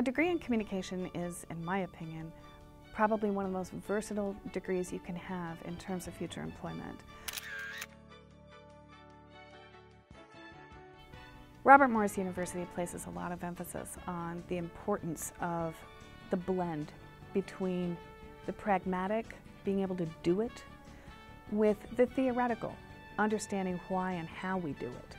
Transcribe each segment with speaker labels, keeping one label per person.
Speaker 1: A degree in communication is, in my opinion, probably one of the most versatile degrees you can have in terms of future employment. Robert Morris University places a lot of emphasis on the importance of the blend between the pragmatic, being able to do it, with the theoretical, understanding why and how we do it.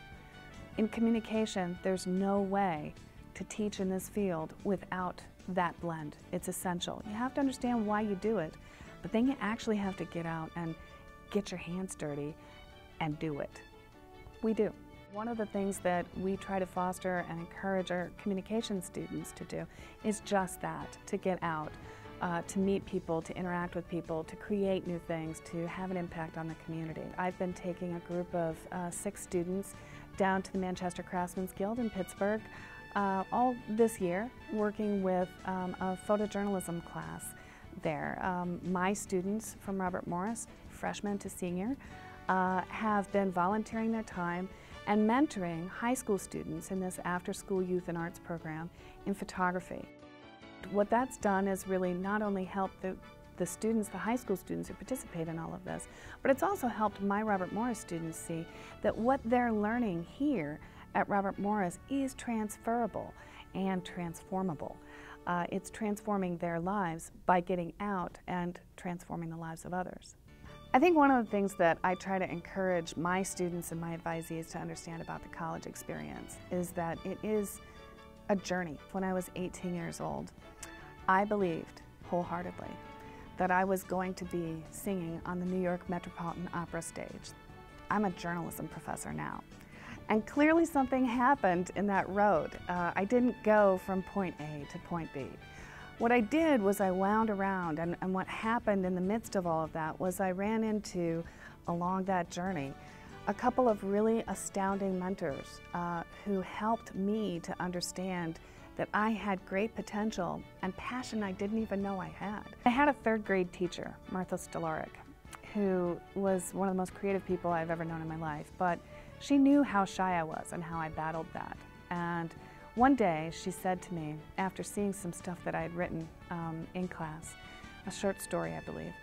Speaker 1: In communication, there's no way to teach in this field without that blend. It's essential. You have to understand why you do it, but then you actually have to get out and get your hands dirty and do it. We do. One of the things that we try to foster and encourage our communication students to do is just that, to get out, to meet people, to interact with people, to create new things, to have an impact on the community. I've been taking a group of 6 students down to the Manchester Craftsmen's Guild in Pittsburgh all this year, working with a photojournalism class there. My students from Robert Morris, freshman to senior, have been volunteering their time and mentoring high school students in this after-school youth and arts program in photography. What that's done is really not only help the students, the high school students who participate in all of this, but it's also helped my Robert Morris students see that what they're learning here at Robert Morris is transferable and transformable. It's transforming their lives by getting out and transforming the lives of others. I think one of the things that I try to encourage my students and my advisees to understand about the college experience is that it is a journey. When I was 18 years old, I believed wholeheartedly that I was going to be singing on the New York Metropolitan Opera stage. I'm a journalism professor now, and clearly something happened in that road. I didn't go from point A to point B. What I did was I wound around, and what happened in the midst of all of that was I ran into, along that journey, a couple of really astounding mentors who helped me to understand that I had great potential and passion I didn't even know I had. I had a 3rd grade teacher, Martha Stolaric, who was one of the most creative people I've ever known in my life, but she knew how shy I was and how I battled that. And one day she said to me, after seeing some stuff that I had written in class, a short story I believe,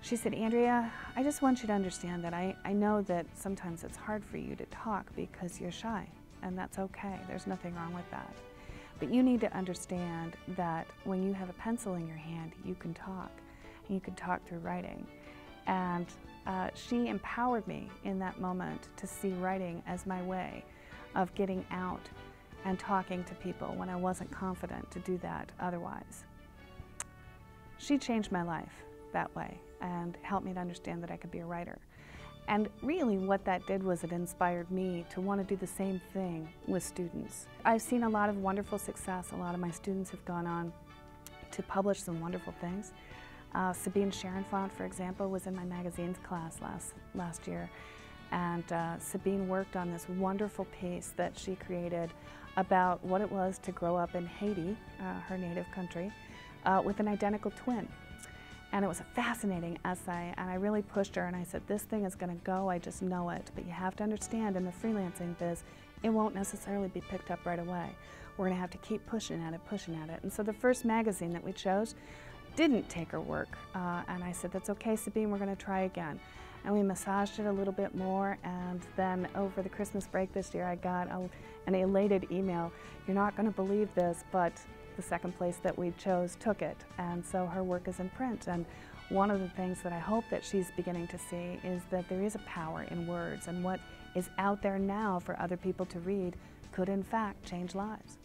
Speaker 1: she said, "Andrea, I just want you to understand that I know that sometimes it's hard for you to talk because you're shy, and that's okay. There's nothing wrong with that. But you need to understand that when you have a pencil in your hand, you can talk, and you can talk through writing." And she empowered me in that moment to see writing as my way of getting out and talking to people when I wasn't confident to do that otherwise. She changed my life that way and helped me to understand that I could be a writer. And really what that did was it inspired me to want to do the same thing with students. I've seen a lot of wonderful success. A lot of my students have gone on to publish some wonderful things. Sabine Sharonfont, for example, was in my magazines class last year. And Sabine worked on this wonderful piece that she created about what it was to grow up in Haiti, her native country, with an identical twin. And it was a fascinating essay, and I really pushed her and I said, "This thing is going to go, I just know it, but you have to understand in the freelancing biz, it won't necessarily be picked up right away. We're going to have to keep pushing at it. And so the first magazine that we chose didn't take her work, and I said, "That's okay, Sabine, we're going to try again." And we massaged it a little bit more, and then over the Christmas break this year I got an elated email. "You're not going to believe this, but the second place that we chose took it." And so her work is in print. And one of the things that I hope that she's beginning to see is that there is a power in words, and what is out there now for other people to read could in fact change lives.